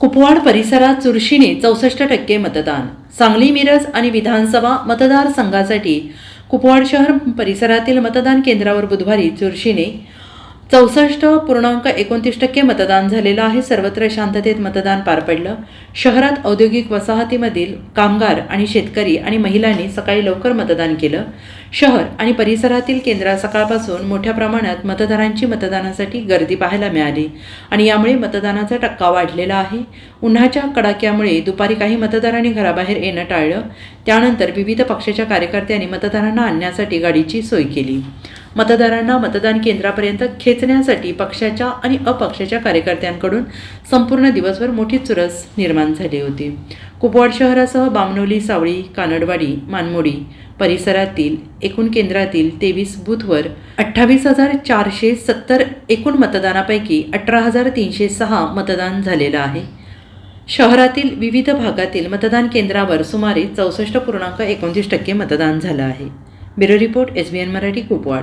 कुपवाड परिसरात चुरशीने 64% मतदान. सांगली, मिरज आणि विधानसभा मतदारसंघासाठी कुपवाड शहर परिसरातील मतदान केंद्रावर बुधवारी चुरशीने 64.29% मतदान झालेलं आहे. सर्वत्र शांततेत मतदान पार पडलं. शहरात औद्योगिक वसाहतीमधील कामगार आणि शेतकरी आणि महिलांनी सकाळी लवकर मतदान केलं. शहर आणि परिसरातील केंद्रात सकाळपासून मोठ्या प्रमाणात मतदारांची मतदानासाठी गर्दी पाहायला मिळाली आणि यामुळे मतदानाचा टक्का वाढलेला आहे. उन्हाच्या कडाक्यामुळे दुपारी काही मतदारांनी घराबाहेर येणं टाळलं. त्यानंतर विविध पक्षाच्या कार्यकर्त्यांनी मतदारांना आणण्यासाठी गाडीची सोय केली. मतदारांना मतदान केंद्रापर्यंत खेचण्यासाठी पक्षाच्या आणि अपक्षाच्या कार्यकर्त्यांकडून संपूर्ण दिवसभर मोठी चुरस निर्माण झाली होती. कुपवाड शहरासह बामनोली, सावळी, कानडवाडी, मानमोडी परिसरातील एकूण केंद्रातील 23 बूथवर 28,470 एकूण मतदानापैकी 18,306 मतदान झालेलं आहे. शहरातील विविध भागातील मतदान केंद्रावर सुमारे 64.29% मतदान झालं आहे. Bureau report, SBN Marathi, Kupwad.